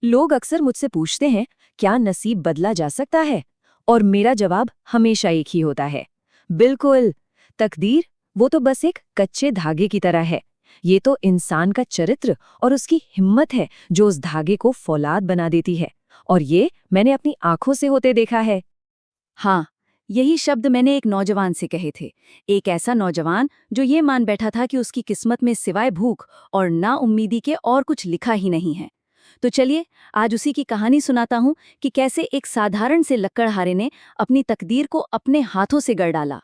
लोग अक्सर मुझसे पूछते हैं, क्या नसीब बदला जा सकता है? और मेरा जवाब हमेशा एक ही होता है, बिल्कुल। तकदीर वो तो बस एक कच्चे धागे की तरह है। ये तो इंसान का चरित्र और उसकी हिम्मत है जो उस धागे को फौलाद बना देती है। और ये मैंने अपनी आंखों से होते देखा है। हाँ, यही शब्द मैंने एक नौजवान से कहे थे। एक ऐसा नौजवान जो ये मान बैठा था कि उसकी किस्मत में सिवाय भूख और नाउम्मीदी के और कुछ लिखा ही नहीं है। तो चलिए, आज उसी की कहानी सुनाता हूँ कि कैसे एक साधारण से लक्कड़हारे ने अपनी तकदीर को अपने हाथों से गढ़ डाला।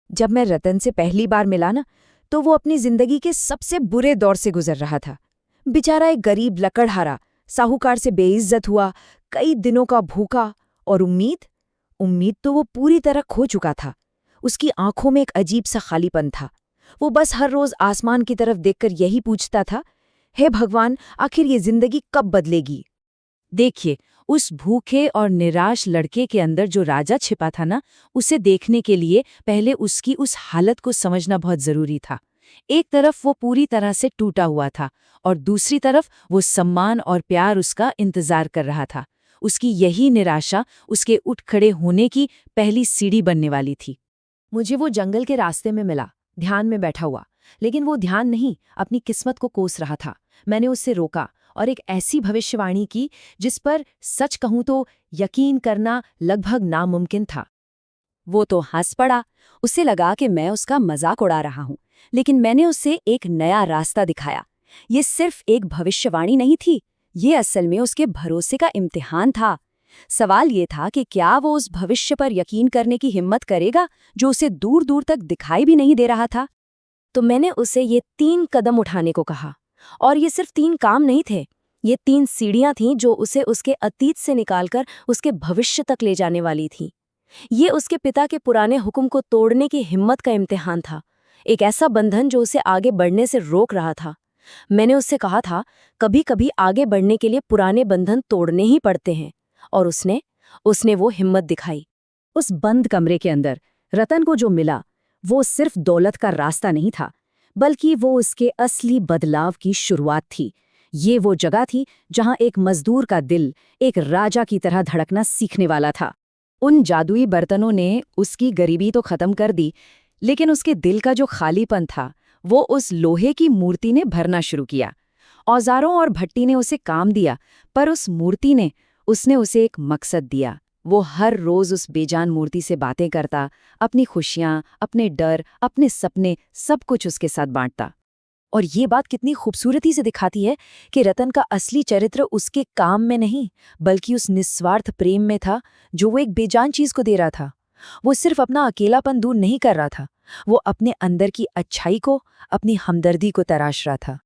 जब मैं रतन से पहली बार मिला ना, तो वो अपनी जिंदगी के सबसे बुरे दौर से गुजर रहा था। बेचारा एक गरीब लकड़हारा, साहूकार से बेइज्जत हुआ, कई दिनों का भूखा। और उम्मीद उम्मीद तो वो पूरी तरह खो चुका था। उसकी आंखों में एक अजीब सा खालीपन था। वो बस हर रोज आसमान की तरफ देखकर यही पूछता था, हे भगवान, आखिर ये जिंदगी कब बदलेगी? देखिए, उस भूखे और निराश लड़के के अंदर जो राजा छिपा था ना, उसे देखने के लिए पहले उसकी उस हालत को समझना बहुत जरूरी था। एक तरफ वो पूरी तरह से टूटा हुआ था और दूसरी तरफ वो सम्मान और प्यार उसका इंतजार कर रहा था। उसकी यही निराशा उसके उठ खड़े होने की पहली सीढ़ी बनने वाली थी। मुझे वो जंगल के रास्ते में मिला, ध्यान में बैठा हुआ। लेकिन वो ध्यान नहीं, अपनी किस्मत को कोस रहा था। मैंने उससे रोका और एक ऐसी भविष्यवाणी की जिस पर सच कहूं तो यकीन करना लगभग नामुमकिन था। वो तो हंस पड़ा। उसे लगा कि मैं उसका मजाक उड़ा रहा हूं, लेकिन मैंने उसे एक नया रास्ता दिखाया। ये सिर्फ एक भविष्यवाणी नहीं थी, ये असल में उसके भरोसे का इम्तिहान था। सवाल ये था कि क्या वो उस भविष्य पर यकीन करने की हिम्मत करेगा जो उसे दूर दूर तक दिखाई भी नहीं दे रहा था। तो मैंने उसे ये 3 कदम उठाने को कहा। और ये सिर्फ 3 काम नहीं थे, ये 3 सीढ़ियां थीं जो उसे उसके अतीत से निकालकर उसके भविष्य तक ले जाने वाली थीं। ये उसके पिता के पुराने हुक्म को तोड़ने की हिम्मत का इम्तिहान था, एक ऐसा बंधन जो उसे आगे बढ़ने से रोक रहा था। मैंने उससे कहा था, कभी कभी आगे बढ़ने के लिए पुराने बंधन तोड़ने ही पड़ते हैं। और उसने उसने वो हिम्मत दिखाई। उस बंद कमरे के अंदर रतन को जो मिला, वो सिर्फ दौलत का रास्ता नहीं था, बल्कि वो उसके असली बदलाव की शुरुआत थी। ये वो जगह थी जहां एक मजदूर का दिल एक राजा की तरह धड़कना सीखने वाला था। उन जादुई बर्तनों ने उसकी गरीबी तो खत्म कर दी, लेकिन उसके दिल का जो खालीपन था, वो उस लोहे की मूर्ति ने भरना शुरू किया। औजारों और भट्टी ने उसे काम दिया, पर उस मूर्ति ने उसने उसे एक मकसद दिया। वो हर रोज उस बेजान मूर्ति से बातें करता, अपनी खुशियां, अपने डर, अपने सपने, सब कुछ उसके साथ बांटता। और ये बात कितनी खूबसूरती से दिखाती है कि रतन का असली चरित्र उसके काम में नहीं, बल्कि उस निस्वार्थ प्रेम में था जो वो एक बेजान चीज को दे रहा था। वो सिर्फ अपना अकेलापन दूर नहीं कर रहा था, वो अपने अंदर की अच्छाई को, अपनी हमदर्दी को तराश रहा था।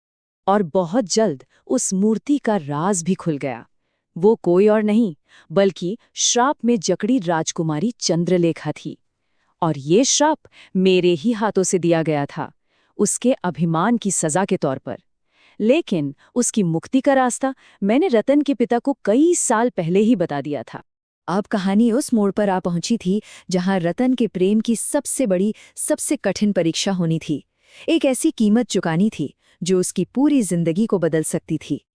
और बहुत जल्द उस मूर्ति का राज भी खुल गया। वो कोई और नहीं, बल्कि श्राप में जकड़ी राजकुमारी चंद्रलेखा थी। और ये श्राप मेरे ही हाथों से दिया गया था, उसके अभिमान की सजा के तौर पर। लेकिन उसकी मुक्ति का रास्ता मैंने रतन के पिता को कई साल पहले ही बता दिया था। अब कहानी उस मोड़ पर आ पहुंची थी जहां रतन के प्रेम की सबसे बड़ी, सबसे कठिन परीक्षा होनी थी। एक ऐसी कीमत चुकानी थी जो उसकी पूरी जिंदगी को बदल सकती थी।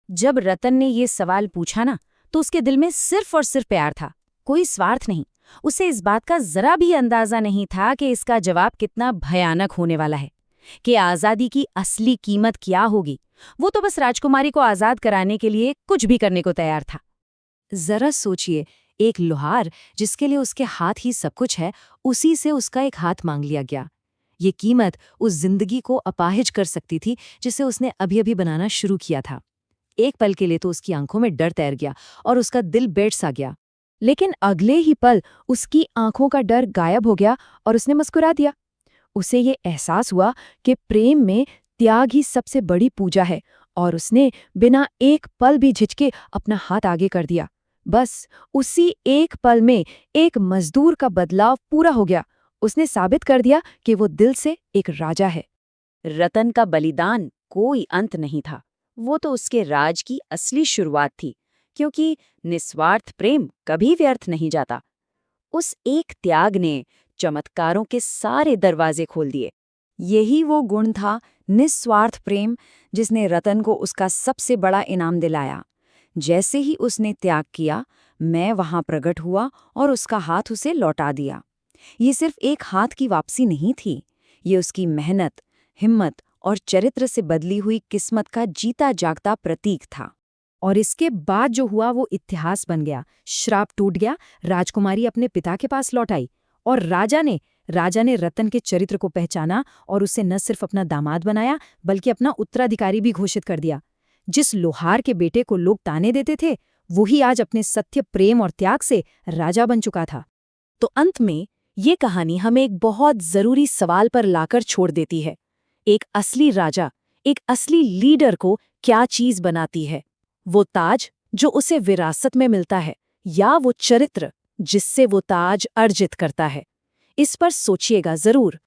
जब रतन ने ये सवाल पूछा ना, तो उसके दिल में सिर्फ और सिर्फ प्यार था, कोई स्वार्थ नहीं। उसे इस बात का जरा भी अंदाजा नहीं था कि इसका जवाब कितना भयानक होने वाला है, कि आज़ादी की असली कीमत क्या होगी। वो तो बस राजकुमारी को आज़ाद कराने के लिए कुछ भी करने को तैयार था। जरा सोचिए, एक लोहार जिसके लिए उसके हाथ ही सब कुछ है, उसी से उसका एक हाथ मांग लिया गया। ये कीमत उस जिंदगी को अपाहिज कर सकती थी जिसे उसने अभी अभी बनाना शुरू किया था। एक पल के लिए तो उसकी आंखों में डर तैर गया और उसका दिल बैठ सा गया। लेकिन अगले ही पल उसकी आंखों का डर गायब हो गया और उसने मुस्कुरा दिया। उसे ये एहसास हुआ कि प्रेम में त्याग ही सबसे बड़ी पूजा है, और उसने बिना एक पल भी झिझके अपना हाथ आगे कर दिया। बस उसी एक पल में एक मजदूर का बदलाव पूरा हो गया। उसने साबित कर दिया कि वो दिल से एक राजा है। रतन का बलिदान कोई अंत नहीं था, वो तो उसके राज की असली शुरुआत थी, क्योंकि निस्वार्थ प्रेम कभी व्यर्थ नहीं जाता। उस एक त्याग ने चमत्कारों के सारे दरवाजे खोल दिए। यही वो गुण था, निस्वार्थ प्रेम, जिसने रतन को उसका सबसे बड़ा इनाम दिलाया। जैसे ही उसने त्याग किया, मैं वहां प्रकट हुआ और उसका हाथ उसे लौटा दिया। ये सिर्फ एक हाथ की वापसी नहीं थी, ये उसकी मेहनत, हिम्मत और चरित्र से बदली हुई किस्मत का जीता जागता प्रतीक था। और इसके बाद जो हुआ वो इतिहास बन गया। श्राप टूट गया, राजकुमारी अपने पिता के पास लौट आई और राजा ने रतन के चरित्र को पहचाना और उसे न सिर्फ अपना दामाद बनाया बल्कि अपना उत्तराधिकारी भी घोषित कर दिया। जिस लोहार के बेटे को लोग ताने देते थे, वही आज अपने सत्य, प्रेम और त्याग से राजा बन चुका था। तो अंत में ये कहानी हमें एक बहुत जरूरी सवाल पर लाकर छोड़ देती है। एक असली राजा, एक असली लीडर को क्या चीज बनाती है? वो ताज जो उसे विरासत में मिलता है, या वो चरित्र जिससे वो ताज अर्जित करता है? इस पर सोचिएगा जरूर।